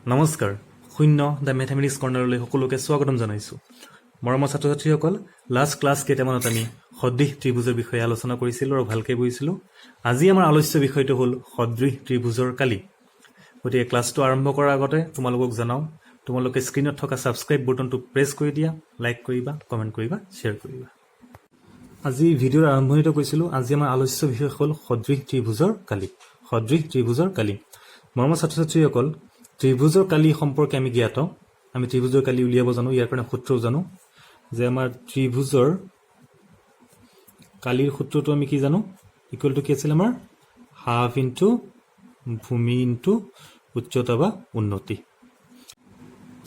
নমস্কাৰ শূন্য the mathematics কৰ্ণাৰলৈ সকলোকে স্বাগতম জনাইছোঁ মৰমৰ ছাত্ৰ ছাত্ৰীসকল লাষ্ট ক্লাছ কেইটামানত আমি সদৃশ ত্ৰিভুজৰ বিষয়ে আলোচনা কৰিছিলোঁ আৰু ভালকৈ বুজিছিলোঁ আজি আমাৰ আলোচ্য বিষয়টো হ'ল সদৃশ ত্ৰিভুজৰ কালি গতিকে ক্লাছটো আৰম্ভ কৰাৰ আগতে তোমালোকক জনাওঁ তোমালোকে স্ক্ৰীনত থকা সাবস্ক্ৰাইব বাটনটো প্ৰেছ কৰি দিয়া লাইক কৰিবা কমেণ্ট কৰিবা শ্বেয়াৰ কৰিবা আজি ভিডিঅ'ৰ আৰম্ভণিতে কৈছিলোঁ আজি আমাৰ আলোচ্য বিষয় হ'ল সদৃশ ত্ৰিভুজৰ কালি মৰমৰ ছাত্ৰ ছাত্ৰীসকল ত্ৰিভুজৰ কালি সম্পৰ্কে আমি জ্ঞাত আমি ত্ৰিভুজৰ কালি উলিয়াব জানো ইয়াৰ কাৰণে সূত্ৰও জানো যে আমাৰ ত্ৰিভুজৰ কালিৰ সূত্ৰটো আমি কি জানো ইকুৱেল টু কি আছিল আমাৰ হাফ ইনটু ভূমি ইনটু উচ্চতা বা উন্নতি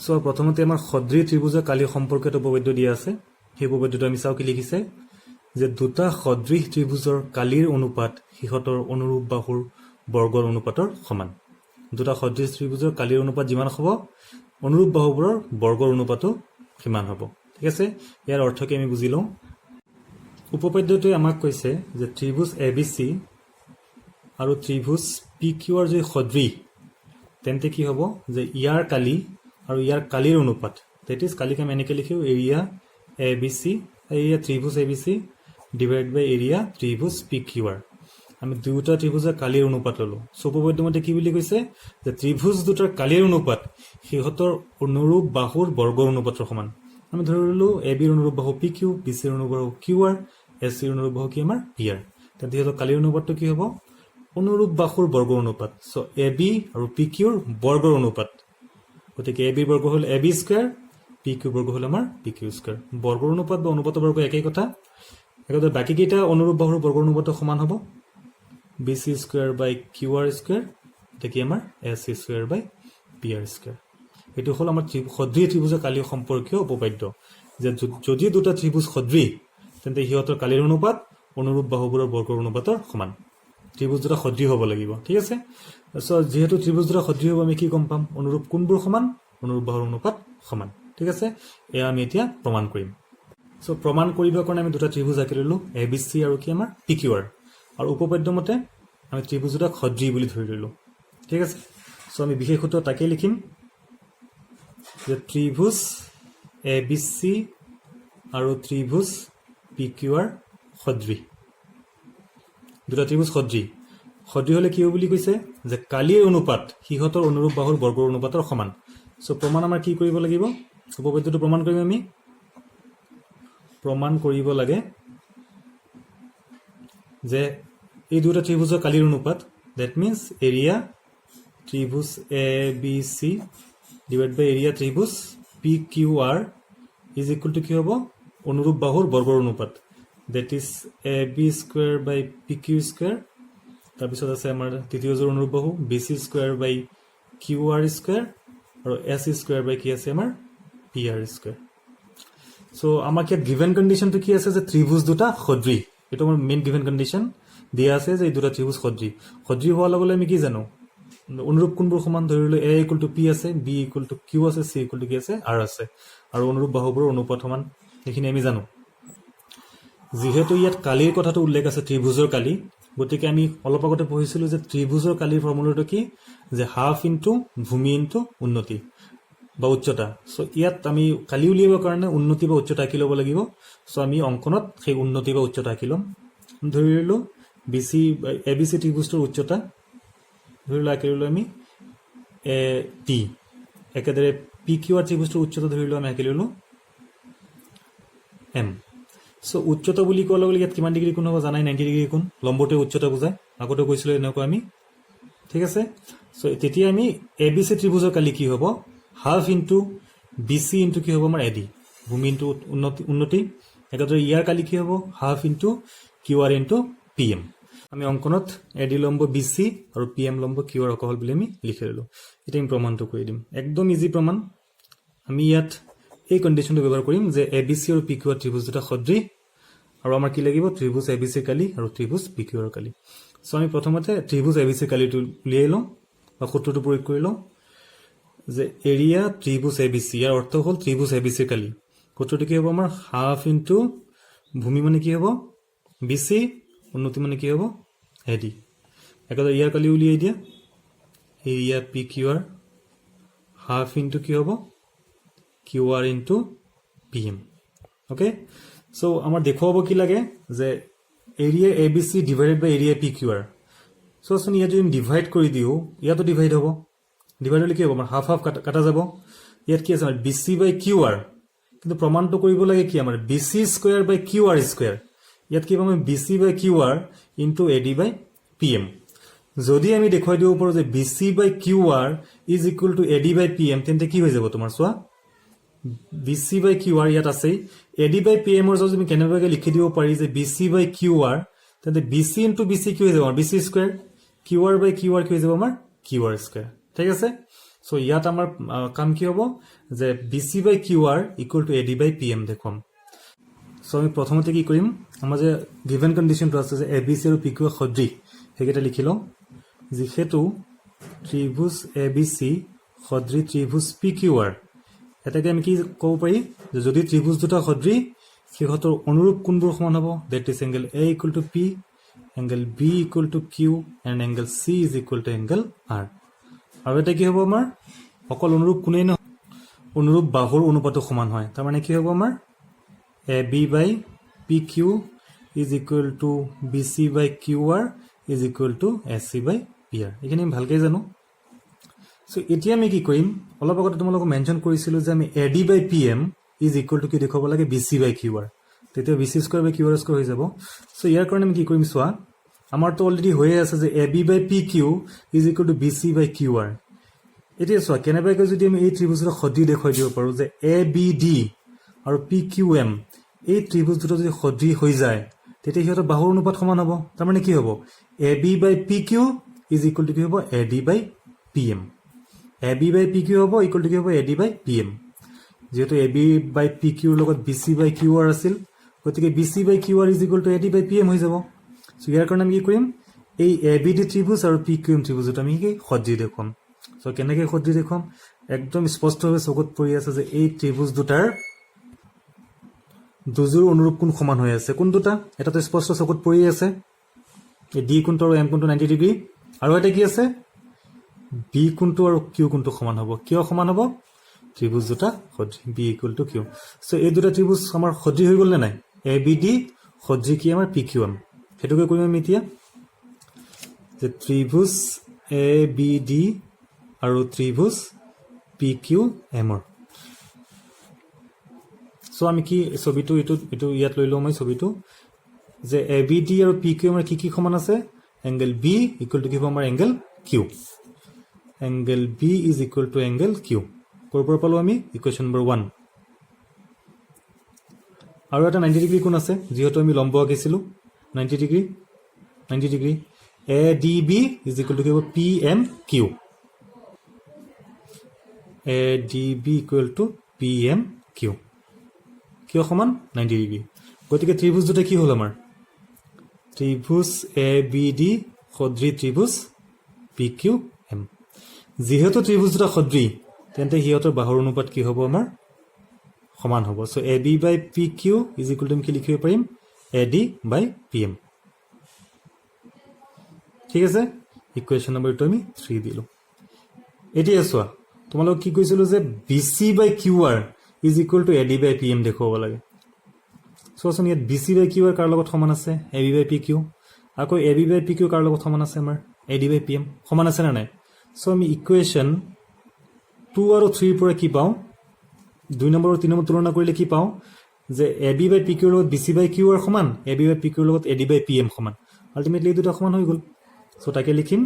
সো প্ৰথমতে আমাৰ সদৃশ ত্ৰিভুজৰ কালি সম্পৰ্কিত উপপাদ্য দিয়া আছে সেই উপপাদ্যটো আমি চাও কি লিখিছে যে দুটা সদৃশ ত্ৰিভুজৰ কালিৰ অনুপাত সিহঁতৰ অনুৰূপ বাহুৰ বৰ্গৰ অনুপাতৰ সমান দুটা সদৃশ ত্ৰিভুজৰ কালিৰ অনুপাত যিমান হ'ব অনুৰূপ বাহুবোৰৰ বৰ্গৰ অনুপাতো সমান হ'ব ঠিক আছে ইয়াৰ অৰ্থ কি আমি বুজি লওঁ উপপাদ্যটোৱে আমাক কৈছে যে ত্ৰিভুজ ABC আৰু ত্ৰিভুজ PQ ৰ যে সদৃশ তেন্তে কি হ'ব যে ইয়াৰ কালি আৰু ইয়াৰ কালিৰ অনুপাত দ্যাট ইজ কালিক আমি এনেকৈ লিখিও এৰিয়া ABC এৰিয়া ত্ৰিভুজ ABC ডিভাইড বাই এৰিয়া ত্ৰিভুজ PQR আমি দুটা ত্ৰিভুজৰ কালিৰ অনুপাত ললো উপপাদ্যমতে কি বুলি কৈছে যে ত্ৰিভুজ দুটাৰ কালিৰ অনুপাত সিহঁতৰ অনুৰূপ বাহুৰ বৰ্গৰ অনুপাতৰ সমান আমি ধৰিলো AB ৰ অনুৰূপ বাহু PQ BC ৰ অনুৰূপ বাহু QR AC ৰ অনুৰূপ বাহু কি আমাৰ PR তেন্তে সিহঁতৰ কালিৰ অনুপাতটো কি হ'ব অনুৰূপ বাহুৰ বৰ্গৰ অনুপাত সো AB আৰু PQ ৰ বৰ্গৰ অনুপাত গতিকে AB বৰ্গ হ'ল AB স্কয়াৰ PQ বৰ্গ হ'ল আমাৰ PQ স্কয়াৰ বৰ্গৰ অনুপাত বা অনুপাতৰ বৰ্গ একেই কথা একেদৰে বাকি কেইটা অনুৰূপ বাহুৰ বৰ্গৰ অনুপাত সমান হ'ব BC square by QR square এটা কি আমাৰ AC square by PR square এটো হল আমাৰ সদৃশ ত্ৰিভুজৰ কালিৰ সম্পৰ্কীয় উপপাদ্য যে যদি দুটা ত্ৰিভুজ সদৃশ তেন্তে সিহঁতৰ কালিৰ অনুপাত অনুৰূপ বাহুবোৰৰ বৰ্গৰ অনুপাতৰ সমান ত্ৰিভুজ দুটা সদৃশ হ'ব লাগিব ঠিক আছে সো যেহেতু ত্ৰিভুজ দুটা সদৃশ হ'ব আমি কি গম পাম অনুৰূপ কোনবোৰ সমান অনুৰূপ বাহুৰ অনুপাত সমান ঠিক আছে এয়া আমি এতিয়া প্ৰমাণ কৰিম সো প্ৰমাণ কৰিবৰ কাৰণে আমি দুটা ত্ৰিভুজ আঁকি ললো ABC আৰু কি আমাৰ PQR আৰু উপপাদ্য মতে আমি ত্ৰিভুজ দুটা সদৃশ বুলি ধৰি ললো ঠিক আছে সো আমি বিশেষ সূত্ৰ তাকে লিখিম যে ত্ৰিভুজ ABC আৰু ত্ৰিভুজ PQR সদৃশ দুটা ত্ৰিভুজ সদৃশ হলে কি হ'ব বুলি কৈছে যে কালিৰ অনুপাত সিহঁতৰ অনুৰূপ বাহুৰ বৰ্গৰ অনুপাতৰ সমান সো প্ৰমাণ আমাৰ কি কৰিব লাগিব উপপাদ্যটো প্ৰমাণ কৰিম আমি প্ৰমাণ কৰিব লাগে যে এই দুটা ত্ৰিভুজৰ কালিৰ অনুপাত দ্যাট মিন্স এৰিয়া ত্ৰিভুজ ABC ডিভাইড বাই এৰিয়া ত্ৰিভুজ PQR ইজ ইকুৱেল টু কি হ'ব অনুৰূপ বাহুৰ বৰ্গৰ অনুপাত that is AB square by PQ square তাৰ পিছত আছে আমাৰ তৃতীয়জোৰ অনুৰূপ বাহু BC square by QR square আৰু AC স্কয়াৰ বাই কি আছে আমাৰ PR স্কয়াৰ সো আমাক ইয়াত গিভেন কন্ডিশনটো কি আছে যে ত্ৰিভুজ দুটা সদৃশ এটা আমাৰ মেইন গিভেন কন্ডিশন দিয়া আছে যে এই দুটা ত্ৰিভুজ সদৃশ হোৱাৰ লগে লগে আমি কি জানো অনুৰূপ কোনবোৰ সমান ধৰিলে A = P আছে B = Q আছে C = কি আছে R আছে আৰু অনুৰূপ বাহুবোৰৰ অনুপাত সমান এইখিনি আমি জানো যেহেতু ইয়াত কালিৰ কথাটো উল্লেখ আছে ত্ৰিভুজৰ কালি গতিকে আমি অলপ আগতে পঢ়িছিলো যে ত্ৰিভুজৰ কালিৰ ফৰ্মুলাটো কি যে হাফ ইনটু ভূমি ইনটু উন্নতি বা উচ্চতা সো ইয়াত আমি কালি উলিয়াবৰ কাৰণে উন্নতি বা উচ্চতা আঁকি ল'ব লাগিব সো আমি অংকনত সেই উন্নতি বা উচ্চতা আঁকি ল'ম ধৰিলো ABC ত্ৰিভুজৰ উচ্চতা ধৰিলো আঁকি ল'লো আমি T একেদৰে PQR ত্ৰিভুজৰ উচ্চতা ধৰিলো আমি আঁকি ল'লো M সো উচ্চতা বুলি কোৱাৰ লগে লগে ইয়াত কিমান ডিগ্ৰী কোণ হ'ব জানাই 90 ডিগ্ৰী কোণ লম্বটোৱে উচ্চতা বুজায় আগতে কৈছিলো এনেকুৱা আমি ঠিক আছে সো তেতিয়া আমি ABC ত্ৰিভুজৰ কালি কি হ'ব হাফ ইনটু BC ইনটু কি হ'ব আমাৰ AD ভূমি ইনটু উন্নতি একেদৰে ইয়াৰ কালি কি হ'ব half into QR into PM আমি অংকনত AD লম্ব BC আৰু PM লম্ব QR অকহল বুলি আমি লিখি ললো এটা আমি প্ৰমাণটো কৰি দিম একদম ইজি প্ৰমাণ আমি ইয়াত এই কন্ডিশনটো ব্যৱহাৰ কৰিম যে ABC আৰু PQR ত্ৰিভুজ দুটা সদৃশ আৰু আমাৰ কি লাগিব ত্ৰিভুজ ABC কালি আৰু ত্ৰিভুজ PQR কালি সো আমি প্ৰথমতে ত্ৰিভুজ ABC কালিটো উলিয়াই লওঁ বা সূত্ৰটো প্ৰয়োগ কৰি লওঁ যে এৰিয়া ত্ৰিভুজ ABC ইয়াৰ অৰ্থ হ'ল ত্ৰিভুজ ABC কালি সূত্ৰটো কি হ'ব আমাৰ হাফ ইনটু ভূমি মানে কি হ'ব BC উন্নতি মানে কি হ'ব AD একেদৰে ইয়াৰ কালি উলিয়াই দিয়া এৰিয়া PQR হাফ ইনটু কি হ'ব Q R into P M okay so' আমাৰ দেখুৱাব কি লাগে যে area A B C divided by area P Q R চোৱাচোন ইয়াত যদি ডিভাইড কৰি দিওঁ ইয়াতো ডিভাইড হ'ব ডিভাইড হ'লে কি হ'ব আমাৰ হাফ হাফ কাটা যাব ইয়াত কি আছে আমাৰ B C by Q R কিন্তু প্ৰমাণটো কৰিব লাগে কি আমাৰ B C square by Q R square ইয়াত কি হ'ব আমি B C by Q R into A D by P M যদি আমি দেখুৱাই দিব পাৰোঁ যে B C by Q R is equal to A D by P M তেন্তে কি হৈ যাব তোমাৰ চোৱা B C by Q R ইয়াত আছেই এ ডি বাই পি এমৰ যদি আমি কেনেবাকৈ লিখি দিব পাৰি যে B C by Q R তেন্তে B C into B C কি হৈ যাব আমাৰ B C square Q R by Q R কি হৈ যাব আমাৰ কিউ আৰ স্কুৱেৰ ঠিক আছে চ' ইয়াত আমাৰ কাম কি হ'ব যে B C by Q R equal to A D by P M দেখুৱাম চ' আমি প্ৰথমতে কি কৰিম আমাৰ যে গিভেন কণ্ডিশ্যনটো আছে যে এ বি চি আৰু পি কিউ সদৃশ সেইকেইটা লিখি লওঁ যিহেতু ত্ৰিভুজ এ বি চি সদৃশ ত্ৰিভুজ পি কিউ আৰ এটাকে আমি কি ক'ব পাৰি যে যদি ত্ৰিভুজ দুটা সদৃশ সিহঁতৰ অনুৰূপ কোণবোৰ সমান হ'ব that is angle A equal to P angle B equal to Q and angle C is equal to angle R আৰু এটা কি হ'ব আমাৰ অকল অনুৰূপ কোণেই নহয় অনুৰূপ বাহুৰ অনুপাতো সমান হয় তাৰমানে কি হ'ব আমাৰ A B by P Q is equal to B C by Q R is equal to A C by P R এইখিনি আমি ভালকৈ জানো চ' এতিয়া আমি কি কৰিম অলপ আগতে তোমালোকক মেনশ্যন কৰিছিলোঁ যে আমি A D by P M is equal to কি দেখুৱাব লাগে B C by Q R তেতিয়া B C square by Q R square হৈ যাব চ' ইয়াৰ কাৰণে আমি কি কৰিম চোৱা আমাৰতো অলৰেডি হৈয়ে আছে যে A B by P Q is equal to B C by Q R এতিয়া চোৱা কেনেবাকৈ যদি আমি এই ত্ৰিভুজ দুটা সদৃশ দেখুৱাই দিব পাৰোঁ যে এ বি ডি আৰু পি কিউ এম এই ত্ৰিভুজ দুটা যদি সদৃশ হৈ যায় তেতিয়া সিহঁতৰ বাহুৰ অনুপাত সমান হ'ব তাৰমানে কি হ'ব A B by P Q is equal to কি হ'ব A D by P M A B by P Q হ'ব ইকুৱেল টু কি হ'ব A D by P M যিহেতু এ বি বাই পি কিউৰ লগত B C by Q R আছিল গতিকে B C by Q R is equal to A D by P M হৈ যাব চ' ইয়াৰ কাৰণে আমি কি কৰিম এই এ বি ডি ত্ৰিভুজ আৰু পি কিউ এম ত্ৰিভুজত আমি কি সদৃশ দেখুৱাম চ' কেনেকৈ সদৃশ দেখুৱাম একদম স্পষ্টভাৱে চকুত পৰি আছে যে এই ত্ৰিভুজ দুটাৰ দুযোৰ অনুৰূপ কোণ সমান হৈ আছে কোন দুটা এটাতো স্পষ্ট চকুত পৰি আছে এই ডি কোণটো আৰু এম কোণটো 90 ডিগ্ৰী আৰু এটা কি আছে বি কোণটো আৰু কিউ কোণটো সমান হ'ব কিয় সমান হ'ব ত্ৰিভুজ দুটা সদৃশ বি ইকুৱেল টু কিউ চ' এই দুটা ত্ৰিভুজ আমাৰ সদৃশ হৈ গ'ল নে নাই এ বি ডি সদৃশ কি আমাৰ পি কিউ এম সেইটোকে কৰিম আমি এতিয়া যে ত্ৰিভুজ এ বি ডি আৰু ত্ৰিভুজ পি কিউ এমৰ চ' আমি কি ছবিটো এইটো ইয়াত লৈ লওঁ মই ছবিটো যে এ বি ডি আৰু পি কিউ এমৰ কি সমান আছে এংগল বি ইকুৱেল টু কি হ'ব আমাৰ angle Q angle B is equal to angle Q ক'ৰ পৰা পালোঁ আমি ইকুৱেশ্যন নম্বৰ 1 আৰু এটা 90 ডিগ্ৰী কোণ আছে যিহেতু আমি লম্ব আঁকিছিলোঁ 90 degree A D B is equal to কি হ'ব P M Q A D B equal to P M Q কিয় সমান 90 ডিগ্ৰী গতিকে ত্ৰিভুজ দুটা কি হ'ল আমাৰ ত্ৰিভুজ এ বি ডি সদৃশ ত্ৰিভুজ পি কিউ এম যিহেতু ত্ৰিভুজ দুটা সদৃশ তেন্তে সিহঁতৰ বাহুৰ অনুপাত কি হ'ব আমাৰ সমান হ'ব so' A B by P Q is equal to আমি কি লিখিব পাৰিম A D by P M ঠিক আছে ইকুৱেশ্যন নম্বৰটো আমি 3 দিলোঁ এতিয়া চোৱা তোমালোকক কি কৈছিলোঁ যে B C by Q R is equal to A D by P M দেখুৱাব লাগে চোৱাচোন ইয়াত B C by Q R কাৰ লগত সমান আছে A B by P Q আকৌ A B by P Q কাৰ লগত সমান আছে আমাৰ A D by P M সমান আছে নে নাই চ' আমি ইকুৱেশ্যন 2 আৰু 3 ৰ পৰা কি পাওঁ 2 নম্বৰ আৰু 3 নম্বৰ তুলনা কৰিলে কি পাওঁ যে এ বি বাই পি কিউৰ লগত B C by Q R সমান এ বি বাই পি কিউৰ লগত A D by P M সমান আল্টিমেটলি এই দুটা সমান হৈ গ'ল চ' তাকে লিখিম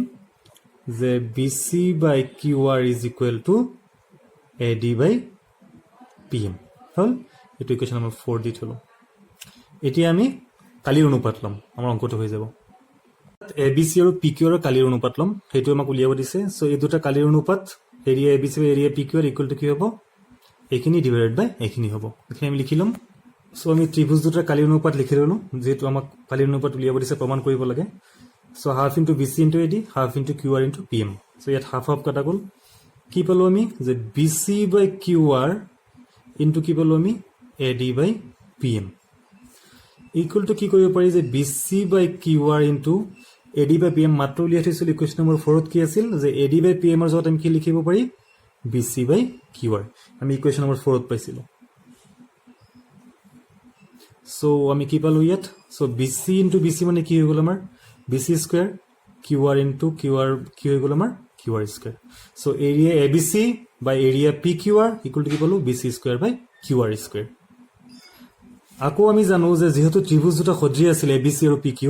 যে B C by Q R is equal to A D by P M হ'ল এইটো ইকুৱেশ্যন নম্বৰ 4 দি থলোঁ এতিয়া আমি কালিৰ অনুপাত ল'ম আমাৰ অংকটো হৈ যাব এ বি চি আৰু পি কিউ আৰৰ কালিৰ অনুপাত ল'ম সেইটো আমাক উলিয়াব দিছে চ' এই দুটা কালিৰ অনুপাত area A B C area P Q R equal to কি হ'ব এইখিনি ডিভাইডেড বাই এইখিনি হ'ব এইখিনি আমি লিখি ল'ম চ' আমি ত্ৰিভুজ দুটাৰ কালিৰ অনুপাত লিখি ল'লোঁ যিহেতু আমাক কালিৰ অনুপাত উলিয়াব দিছে প্ৰমাণ কৰিব লাগে চ' half into B C into A D half into Q R into P M চ' ইয়াত হাফ হাফ কটা গ'ল কি পালোঁ আমি যে B C by Q R into কি পালোঁ আমি A D by P M equal to কি কৰিব পাৰি যে B C by Q R into A D by P M মাত্ৰ উলিয়াই থৈছিলোঁ ইকুৱেশ্যন নম্বৰ 4ত কি আছিল যে এ ডি বাই পি এমৰ জগত আমি কি লিখিব পাৰি BC by QR আমি ইকুৱেশ্যন নম্বৰ 4 ত পাইছিলোঁ সো আমি কি পালো ইয়াত সো BC into BC মানে কি হৈ গ'ল আমাৰ BC square QR into QR কি হৈ গ'ল আমাৰ QR square so area ABC by area PQR equal to কি পালো BC square by QR square আকৌ আমি জানো যে যেহেতু ত্ৰিভুজ দুটা সদৃশ আছিল ABC আৰু PQ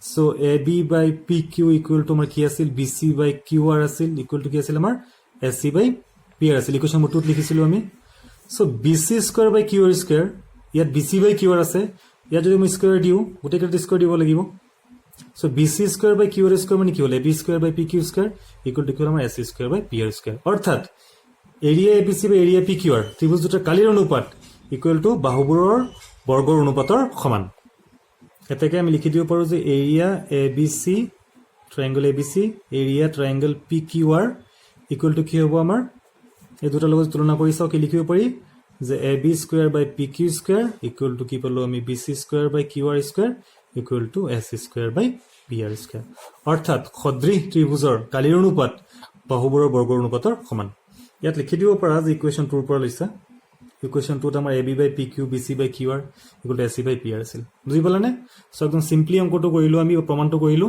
so AB by PQ equal to আমাৰ কি আছিল BC by QR আছিল equal to কি আছিল আমাৰ AC by PR আছিল ইকুৱেশ্যন নম্বৰ 2 ত লিখিছিলো আমি so BC square by QR square ইয়াত BC by QR আছে ইয়াত যদি মই স্কয়াৰ দিও গোটেইকেইটা স্কয়াৰ দিব লাগিব so BC square by QR square মানে কি হ'ল AB square by PQ square equal to কি হ'ল আমাৰ AC square by PR square অৰ্থাৎ area ABC by area PQR ত্ৰিভুজ দুটাৰ কালিৰ অনুপাত equal to বাহুবোৰৰ বৰ্গৰ অনুপাতৰ সমান এতেকে আমি লিখি দিব পাৰো যে area ABC ট্ৰায়াঙ্গল ABC area ট্ৰায়াঙ্গল PQR equal to কি হ'ব আমাৰ এই দুটাৰ লগত তুলনা কৰি চাও কি লিখিব পাৰি যে AB square by PQ square equal to কি পালো আমি BC square by QR square equal to AC square by PR square অৰ্থাৎ সদৃশ ত্ৰিভুজৰ কালিৰ অনুপাত বাহুবোৰৰ বৰ্গৰ অনুপাতৰ সমান ইয়াত লিখি দিব পাৰা যে ইকুৱেশ্যন 2 ৰ পৰা লৈছা ইকুৱেশ্যন 2 ত আমাৰ AB by PQ BC by QR equal to AC by PR আছিল বুজি পালানে সো একদম সিম্পলি অংকটো কৰিলো আমি প্ৰমাণটো কৰিলো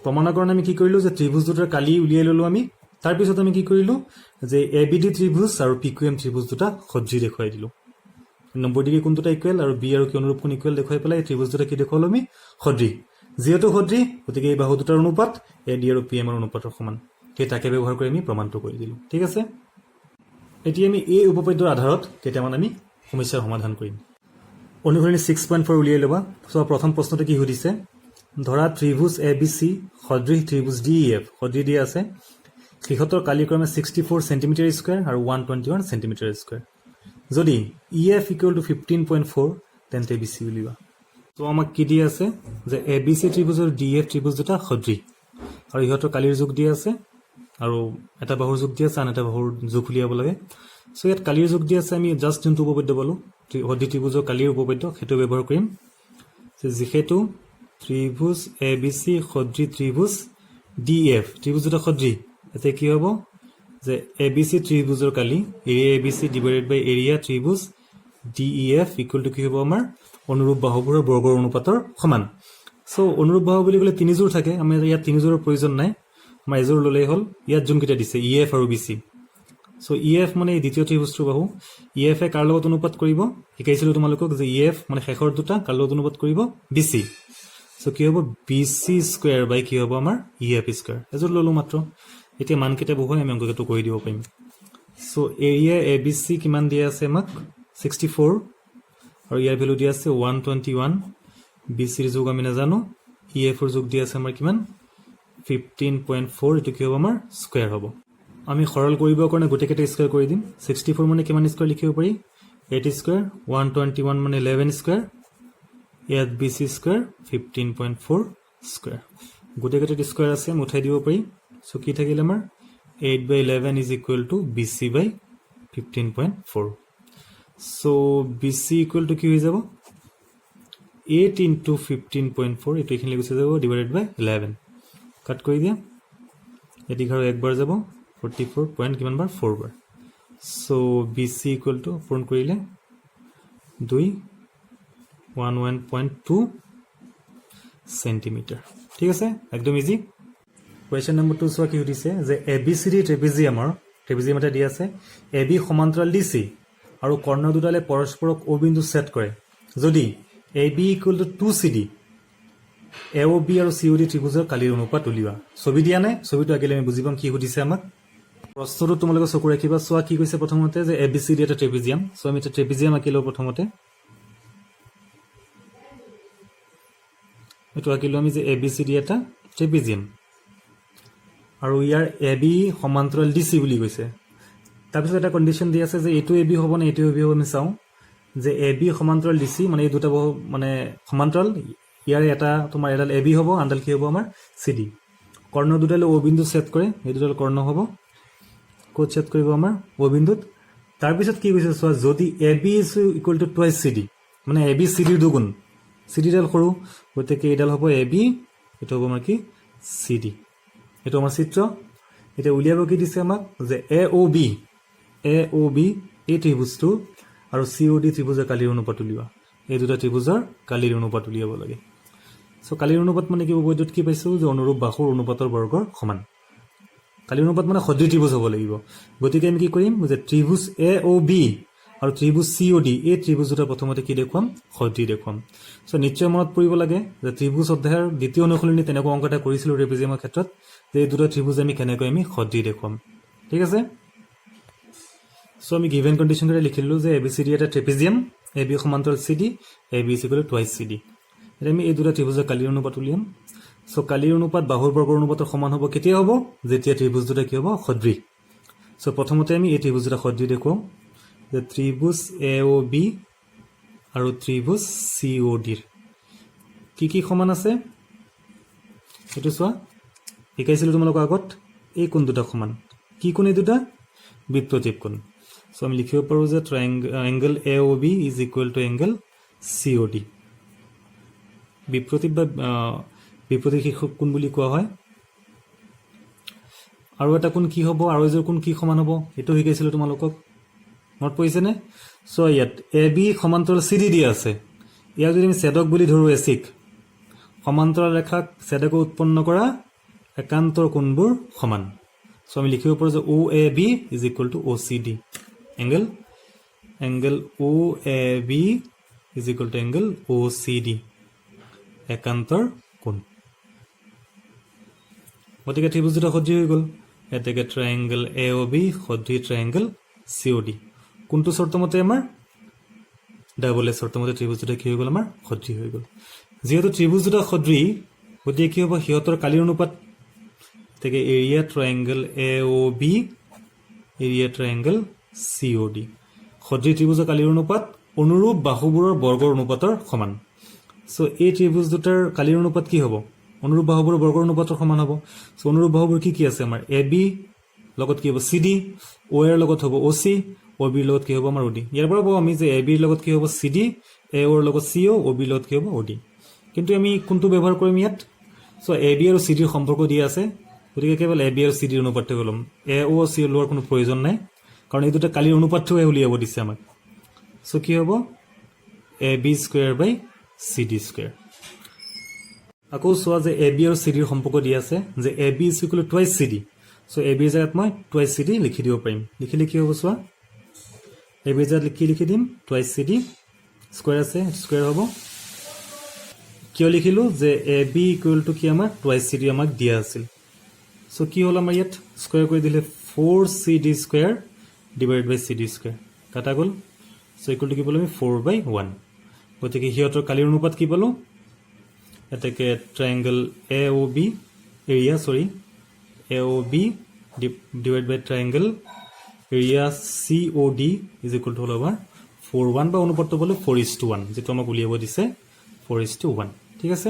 প্ৰমাণকৰণ আমি কি কৰিলো যে ত্ৰিভুজ দুটাৰ কালি উলিয়াই ললো আমি তাৰ পিছত আমি কি কৰিলো যে ABD ত্ৰিভুজ আৰু PQM ত্ৰিভুজ দুটা সদৃশ দেখুৱাই দিলো 90 ডিগ্ৰী কোন দুটা ইকুৱেল আৰু B আৰু Q অনুৰূপ কোন ইকুৱেল দেখুৱাই পেলাই ত্ৰিভুজ দুটা কি দেখুৱালো আমি সদৃশ যেহেতু সদৃশ গতিকে এই বাহু দুটাৰ অনুপাত AD আৰু PM ৰ অনুপাতৰ সমান সেই তাকে ব্যৱহাৰ কৰি আমি প্ৰমাণটো কৰি দিলো ঠিক আছে এতিয়া আমি এই উপপাদ্যৰ আধাৰত কেইটামান আমি সমস্যাৰ সমাধান কৰিম অনুসৰণী 6.4 উলিয়াই লবা সো প্ৰথম প্ৰশ্নটো কি সুধিছে ধৰা ত্ৰিভুজ ABC সদৃশ ত্ৰিভুজ DEF সদৃশ দিয়া আছে সিহঁতৰ কালিক্ৰমে 64 সেন্টিমিটাৰ স্কয়াৰ আৰু 121 সেন্টিমিটাৰ স্কয়াৰ যদি EF equal to 15.4 তেন্তে BC উলিওৱা তো আমাক কি দিয়া আছে যে ABC ত্ৰিভুজ আৰু DEF ত্ৰিভুজ দুটা সদৃশ আৰু ইহঁতৰ কালিৰ যোগ দিয়া আছে আৰু এটা বাহুৰ যোগ দিয়া আছে আন এটা বাহুৰ যোগ উলিয়াব লাগে সো ইয়াত কালিৰ যোগ দিয়া আছে আমি জাস্ট যোনটো উপপাদ্য বলো সদৃশ ত্ৰিভুজৰ কালিৰ উপপাদ্য সেইটো ব্যৱহাৰ কৰিম যে যেহেতু ত্ৰিভুজ ABC সদৃশ ত্ৰিভুজ DEF ত্ৰিভুজ দুটা সদৃশ এতে কি হ'ব যে ABC ত্ৰিভুজৰ কালি area ABC divided by area ত্ৰিভুজ DEF equal to কি হ'ব আমাৰ অনুৰূপ বাহুবোৰৰ বৰ্গৰ অনুপাতৰ সমান সো অনুৰূপ বাহু বুলি ক'লে তিনি জোৰ থাকে আমি ইয়াত তিনি জোৰৰ প্ৰয়োজন নাই আমাৰ এজোৰ ললেই হ'ল ইয়াত যোন কিটা দিছে EF আৰু BC সো EF মানে দ্বিতীয় ত্ৰিভুজৰ বাহু EF এ কাৰ লগত অনুপাত কৰিব শিকাইছিলো তোমালোকক যে EF মানে শেষৰ দুটা কাৰ লগত অনুপাত কৰিব BC সো কি হ'ব BC স্কয়াৰ বাই কি হ'ব আমাৰ EF স্কয়াৰ এজোৰ ললো মাত্ৰ এতিয়া মান কেটা বহু আমি অংকটো কৰি দিব পাৰিম সো এৰিয়া ABC কিমান দিয়া আছে আমাক 64 আৰু ইয়াৰ ভ্যালু দিয়া আছে 121 BC ৰ যোগ আমি নাজানো EF ৰ যোগ দিয়া আছে আমাৰ কিমান 15.4 এটো কি হ'ব আমাৰ স্কয়াৰ হ'ব আমি সৰল কৰিবৰ কাৰণে গোটেইকেইটা স্কয়াৰ কৰি দিম 64 মানে কিমান স্কয়াৰ লিখিব পাৰি 8 স্কয়াৰ 121 মানে 11 স্কয়াৰ ইয়াত BC স্কয়াৰ 15.4 স্কয়াৰ গোটেইকেইটা স্কয়াৰ আছে আমি উঠাই দিব পাৰি সো কি থাকিল আমাৰ 8 by 11 is equal to BC by 15.4 so BC equal to কি হৈ যাব 8 into 15.4 এটো এখানে লিখি যাব ডিভাইডেড বাই 11 কাট কৰি দিয়া এটি ঘৰ একবাৰ যাব 44 পইণ্ট কিমান বাৰ 4 বাৰ সো BC equal to পূৰণ কৰিলে 2 11.2 সেন্টিমিটাৰ ঠিক আছে একদম ইজি কোৱেশ্চন নম্বৰ 2 সোৱা কি সুধিছে যে ABCD ট্ৰেপিজিয়ামৰ ট্ৰেপিজিয়াম এটা দিয়া আছে AB সমান্তৰাল DC আৰু কৰ্ণ দুটালে পৰস্পৰক O বিন্দু সেট কৰে যদি AB equal to 2CD AOB আৰু COD ত্ৰিভুজৰ কালিৰ অনুপাত উলিওৱা ছবি দিয়া নাই ছবিটো আগেলে আমি বুজি পাম কি সুধিছে আমাক প্ৰশ্নটো তোমালোকে চকু ৰাখিবা সোৱা কি কৈছে প্ৰথমতে যে ABCD এটা ট্ৰেপিজিয়াম সো আমি এটা ট্ৰেপিজিয়াম আঁকিলো প্ৰথমতে এটো আঁকিলো আমি যে ABCD এটা ট্ৰেপিজিয়াম আৰু ইয়াৰ AB সমান্তৰাল DC বুলি কৈছে তাৰপিছত এটা কন্ডিশন দি আছে যে এটো AB হ'ব না এটো AB হ'ব আমি চাও যে AB সমান্তৰাল DC মানে এই দুটা মানে সমান্তৰাল ইয়াৰ এটা তোমাৰ এডাল AB হ'ব আনডাল কি হ'ব আমাৰ CD কৰ্ণ দুটালে O বিন্দু সেট কৰে এই দুটাল কৰ্ণ হ'ব কোড সেট কৰিব আমাৰ O বিন্দুত তাৰ পিছত কি কৈছে সোৱা যদি AB equal to twice CD মানে AB CD ৰ দুগুণ CD ডাল সৰু গতিকে এডাল হ'ব AB এটো হ'ব আমাৰ কি CD এটো আমাৰ চিত্ৰ এটা উলিয়াব কি দিছে আমাক যে AOB এ অ' বি এই ত্ৰিভুজটো আৰু চি অ' ডি ত্ৰিভুজৰ কালিৰ অনুপাত উলিওৱা এই দুটা ত্ৰিভুজৰ কালিৰ অনুপাত উলিয়াব লাগে চ' কালিৰ অনুপাত মানে কি হ'ব এইটোত কি পাইছোঁ যে অনুৰূপ বাহুৰ অনুপাতৰ বৰ্গৰ সমান কালিৰ অনুপাত মানে সদৃশ ত্ৰিভুজ হ'ব লাগিব গতিকে আমি কি কৰিম যে ত্ৰিভুজ এ অ' বি আৰু ত্ৰিভুজ চি অ' ডি এই ত্ৰিভুজ দুটা প্ৰথমতে কি দেখুৱাম সদৃশ দেখুৱাম চ' নিশ্চয় মনত পৰিব লাগে যে ত্ৰিভুজ অধ্যায়ৰ দ্বিতীয় অনুশীলনী তেনেকুৱা অংক এটা কৰিছিলোঁ ট্ৰেপিজিয়ামৰ ক্ষেত্ৰত যে এই দুটা ত্ৰিভুজ আমি কেনেকৈ আমি সদৃশ দেখুৱাম ঠিক আছে চ' আমি গিভেন কণ্ডিশ্যনৰে লিখিলোঁ যে এ বি চি ডি এটা ট্ৰেপিজিয়াম এ বি সমান্তৰাল C D A B is equal to twice C D এতিয়া আমি এই দুটা ত্ৰিভুজৰ কালিৰ অনুপাত উলিয়াম চ' কালিৰ অনুপাত বাহুৰ বৰ্গৰ অনুপাতৰ সমান হ'ব কেতিয়া হ'ব যেতিয়া ত্ৰিভুজ দুটা কি হ'ব সদৃশ চ' প্ৰথমতে আমি এই ত্ৰিভুজ দুটা সদৃশ দেখুৱাওঁ যে ত্ৰিভুজ এ অ' বি আৰু ত্ৰিভুজ চি অ' ডিৰ কি সমান আছে এইটো চোৱা শিকাইছিলোঁ তোমালোকৰ আগত এই কোণ দুটা সমান কি কোণ এই দুটা বিপ্ৰতীপ কোণ চ' আমি লিখিব পাৰোঁ যে angle A O' B is equal to angle C O' D বিপ্ৰতীপ বা বিপৰীত শীৰ্ষক কোণ বুলি কোৱা হয় আৰু এটা কোণ কি হ'ব আৰু এযোৰ কোণ কি সমান হ'ব এইটো শিকাইছিলোঁ তোমালোকক মনত পৰিছেনে চ' ইয়াত এ বি সমান্তৰাল চি ডি দিয়া আছে ইয়াক যদি আমি ছেদক বুলি ধৰোঁ এচিক সমান্তৰাল ৰেখাক ছেদকে উৎপন্ন কৰা একান্তৰ কোণবোৰ সমান চ' আমি লিখিব পাৰোঁ যে O' A B is equal to O' C D angle O' A B is equal to angle O' C D একান্তৰ কোণ গতিকে ত্ৰিভুজ দুটা সদৃশ হৈ গ'ল এতেকে ট্ৰায়েংগল এ অ' বি সদৃশ ট্ৰায়েংগল চি অ' ডি কোনটো চৰ্তমতে আমাৰ ডাবল এ চৰ্তমতে ত্ৰিভুজ দুটা কি হৈ গ'ল আমাৰ সদৃশ হৈ গ'ল যিহেতু ত্ৰিভুজ দুটা সদৃশ গতিকে কি হ'ব সিহঁতৰ কালিৰ অনুপাত এতেকে area triangle A O' B area triangle C O' D সদৃশ ত্ৰিভুজৰ কালিৰ অনুপাত অনুৰূপ বাহুবোৰৰ বৰ্গৰ অনুপাতৰ সমান চ' এই ত্ৰিভুজ দুটাৰ কালিৰ অনুপাত কি হ'ব অনুৰূপ বাহুবোৰৰ বৰ্গৰ অনুপাতৰ সমান হ'ব চ' অনুৰূপ বাহুবোৰ কি আছে আমাৰ এ বি লগত কি হ'ব চি ডি অ' এৰ লগত হ'ব অ' চি অ' বিৰ লগত কি হ'ব আমাৰ অ' ডি ইয়াৰ পৰা পাওঁ আমি যে এ বিৰ লগত কি হ'ব চি ডি এ অ'ৰ লগত চি অ' বিৰ লগত কি হ'ব অ' ডি কিন্তু আমি কোনটো ব্যৱহাৰ কৰিম ইয়াত চ' এ বি আৰু চি ডিৰ সম্পৰ্ক দিয়া আছে গতিকে কেৱল এ বি আৰু চি ডিৰ অনুপাতটো ল'ম এ অ' চি লোৱাৰ কোনো প্ৰয়োজন নাই কাৰণ এই দুটা কালিৰ অনুপাতটোহে উলিয়াব দিছে আমাক চ' কি হ'ব A B square by C D square আকৌ চোৱা যে এ বি আৰু চি ডিৰ সম্পৰ্ক দিয়া আছে যে A B is equal to twice C D চ' এ বিৰ জেগাত মই টুৱাইচ চি ডি লিখি দিব পাৰিম লিখিলে কি হ'ব চোৱা এ বিৰ জেগাত লিখি দিম টুৱাইচ চি ডি স্কুৱেৰ আছে স্কুৱেৰ হ'ব কিয় লিখিলোঁ যে এ বি ইকুৱেল টু কি আমাৰ টুৱাইচ চি ডি আমাক দিয়া আছিল চ' কি হ'ল আমাৰ ইয়াত স্কুৱেৰ কৰি দিলে 4 CD স্কুৱেৰ ডিভাইড বাই CD স্কুৱেৰ কাটা গ'ল চ' ইকুৱেল টু কি পালোঁ আমি 4/1 গতিকে সিহঁতৰ কালিৰ অনুপাত কি পালোঁ এতেকে triangle A O' B area A O' B divide by triangle area C O' D is equal to হ'ল আমাৰ 4/1 বা অনুপাতটো পালোঁ 4:1 যিটো আমাক উলিয়াব দিছে 4:1 ঠিক আছে